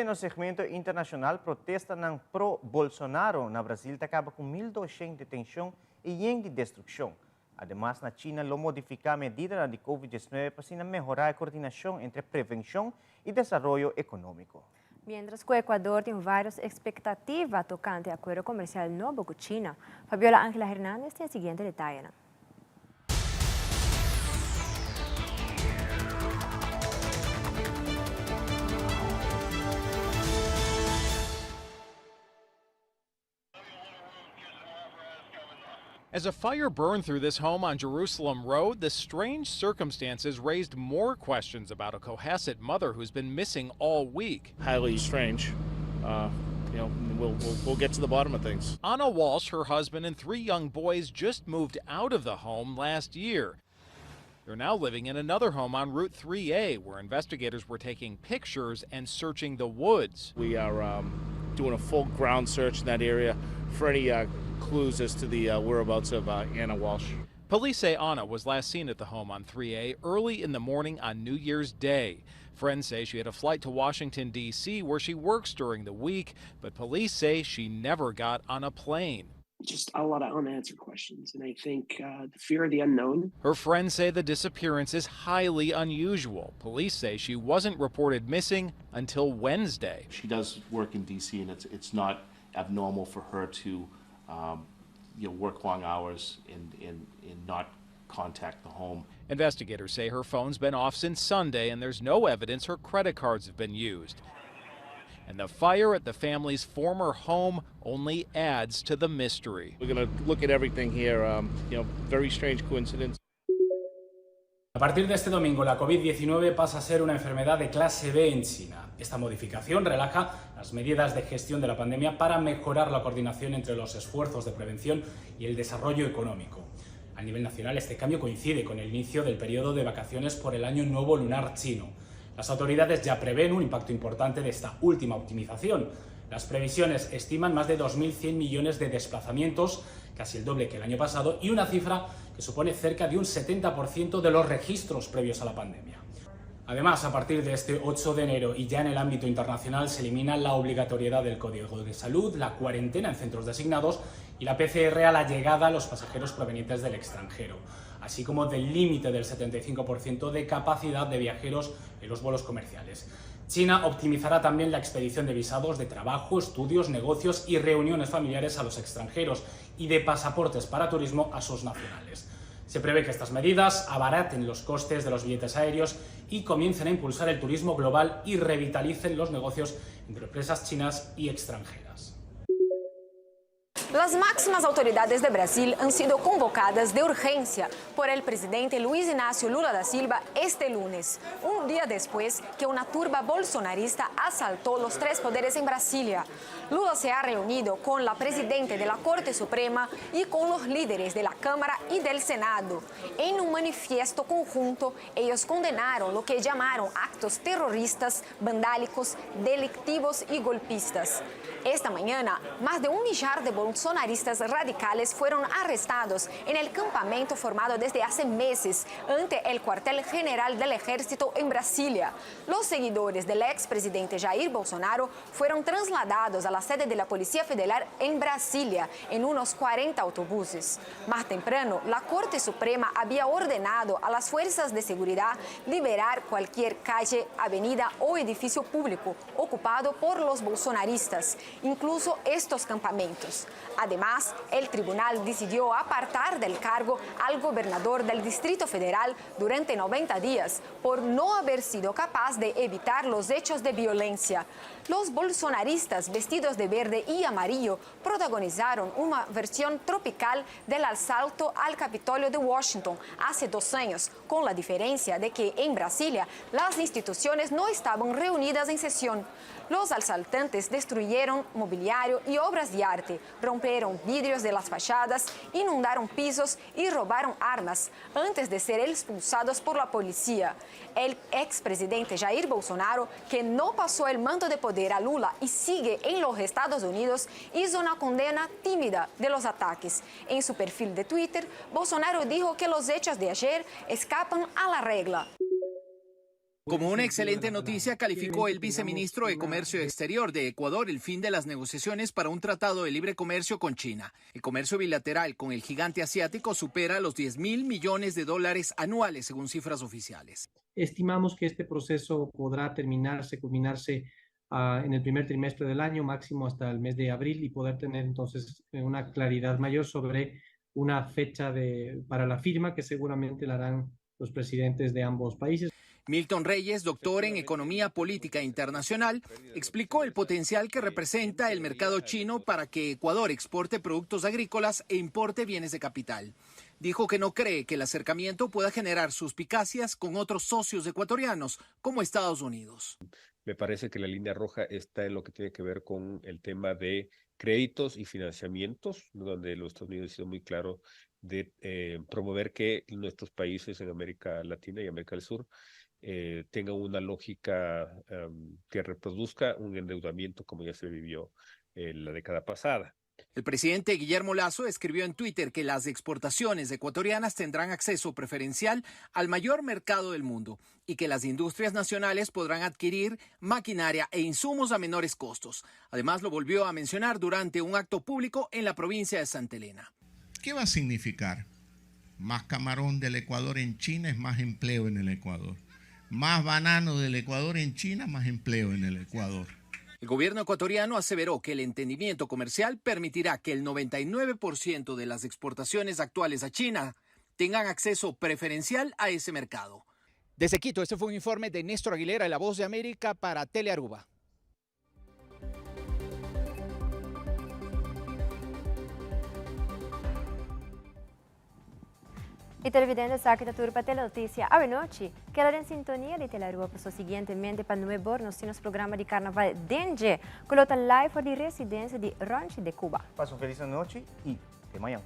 no segmento internacional, protesta ng pro-Bolsonaro na Brasil acaba com 1.200 detenção e yen de destrução. Además, na China, lo modifica a medida de COVID-19 para melhorar a coordenação entre prevenção e desenvolvimento econômico. Mientras que o Ecuador tem várias expectativas tocante ao acordo comercial novo com China, Fabiola Ángela Hernández tem o seguinte detalhe. As a fire burned through this home on Jerusalem Road, the strange circumstances raised more questions about a Cohasset mother who's been missing all week. Highly strange. We'll get to the bottom of things. Anna Walsh, her husband, and 3 young boys just moved out of the home last year. They're now living in another home on Route 3A, where investigators were taking pictures and searching the woods. We are doing a full ground search in that area for any clues as to the whereabouts of Anna Walsh. Police say Anna was last seen at the home on 3A early in the morning on New Year's Day. Friends say she had a flight to Washington, D.C., where she works during the week, but police say she never got on a plane. Just a lot of unanswered questions, and I think the fear of the unknown. Her friends say the disappearance is highly unusual. Police say she wasn't reported missing until Wednesday. She does work in D.C., and it's not abnormal for her to work long hours and not contact the home. Investigators say her phone's been off since Sunday, and there's no evidence her credit cards have been used. And the fire at the family's former home only adds to the mystery. We're going to look at everything here. Very strange coincidence. A partir de este domingo, la COVID-19 pasa a ser una enfermedad de clase B en China. Esta modificación relaja las medidas de gestión de la pandemia para mejorar la coordinación entre los esfuerzos de prevención y el desarrollo económico. A nivel nacional, este cambio coincide con el inicio del periodo de vacaciones por el Año Nuevo Lunar Chino. Las autoridades ya prevén un impacto importante de esta última optimización. Las previsiones estiman más de 2.100 millones de desplazamientos, casi el doble que el año pasado, y una cifra que supone cerca de un 70% de los registros previos a la pandemia. Además, a partir de este 8 de enero y ya en el ámbito internacional se elimina la obligatoriedad del Código de Salud, la cuarentena en centros designados y la PCR a la llegada a los pasajeros provenientes del extranjero, así como del límite del 75% de capacidad de viajeros en los vuelos comerciales. China optimizará también la expedición de visados de trabajo, estudios, negocios y reuniones familiares a los extranjeros y de pasaportes para turismo a sus nacionales. Se prevé que estas medidas abaraten los costes de los billetes aéreos y comiencen a impulsar el turismo global y revitalicen los negocios entre empresas chinas y extranjeras. Las máximas autoridades de Brasil han sido convocadas de urgencia por el presidente Luiz Inácio Lula da Silva este lunes, un día después que una turba bolsonarista asaltó los 3 poderes en Brasilia. Lula se ha reunido con la presidenta de la Corte Suprema y con los líderes de la Cámara y del Senado. En un manifiesto conjunto, ellos condenaron lo que llamaron actos terroristas, vandálicos, delictivos y golpistas. Esta mañana, más de 1 millar de bolsonaristas radicales fueron arrestados en el campamento formado desde hace meses ante el cuartel general del ejército en Brasilia. Los seguidores del expresidente Jair Bolsonaro fueron trasladados a la sede de la Policía Federal en Brasilia en unos 40 autobuses. Más temprano, la Corte Suprema había ordenado a las fuerzas de seguridad liberar cualquier calle, avenida o edificio público ocupado por los bolsonaristas, incluso estos campamentos. Además, el tribunal decidió apartar del cargo al gobernador del Distrito Federal durante 90 días por no haber sido capaz de evitar los hechos de violencia. Los bolsonaristas vestidos de verde y amarillo protagonizaron una versión tropical del asalto al Capitolio de Washington hace 2 años, con la diferencia de que en Brasilia las instituciones no estaban reunidas en sesión. Los asaltantes destruyeron mobiliario y obras de arte, rompieron vidrios de las fachadas, inundaron pisos y robaron armas antes de ser expulsados por la policía. El expresidente Jair Bolsonaro, que no pasó el mando de poder a Lula y sigue en los Estados Unidos, hizo una condena tímida de los ataques. En su perfil de Twitter, Bolsonaro dijo que los hechos de ayer escapan a la regla. Como una excelente noticia, calificó el viceministro de Comercio Exterior de Ecuador el fin de las negociaciones para un tratado de libre comercio con China. El comercio bilateral con el gigante asiático supera los $10.000 millones anuales, según cifras oficiales. Estimamos que este proceso podrá culminarse en el primer trimestre del año, máximo hasta el mes de abril, y poder tener entonces una claridad mayor sobre una fecha para la firma que seguramente la harán los presidentes de ambos países. Milton Reyes, doctor en Economía Política Internacional, explicó el potencial que representa el mercado chino para que Ecuador exporte productos agrícolas e importe bienes de capital. Dijo que no cree que el acercamiento pueda generar suspicacias con otros socios ecuatorianos, como Estados Unidos. Me parece que la línea roja está en lo que tiene que ver con el tema de créditos y financiamientos, donde los Estados Unidos ha sido muy claro de promover que nuestros países en América Latina y América del Sur tengan una lógica que reproduzca un endeudamiento como ya se vivió la década pasada. El presidente Guillermo Lasso escribió en Twitter que las exportaciones ecuatorianas tendrán acceso preferencial al mayor mercado del mundo y que las industrias nacionales podrán adquirir maquinaria e insumos a menores costos. Además, lo volvió a mencionar durante un acto público en la provincia de Santa Elena. ¿Qué va a significar? Más camarón del Ecuador en China es más empleo en el Ecuador. Más banano del Ecuador en China, más empleo en el Ecuador. El gobierno ecuatoriano aseveró que el entendimiento comercial permitirá que el 99% de las exportaciones actuales a China tengan acceso preferencial a ese mercado. Desde Quito, este fue un informe de Néstor Aguilera, La Voz de América, para Telearuba. Y televidentes, saque de turpa telenoticia. A noite, quedar en sintonía de Telearuba pasó siguientemente para nuevo nos programa de carnaval Dengue, colota live de residencia de Ranchi de Cuba. Pasa una feliz noche y de mañana.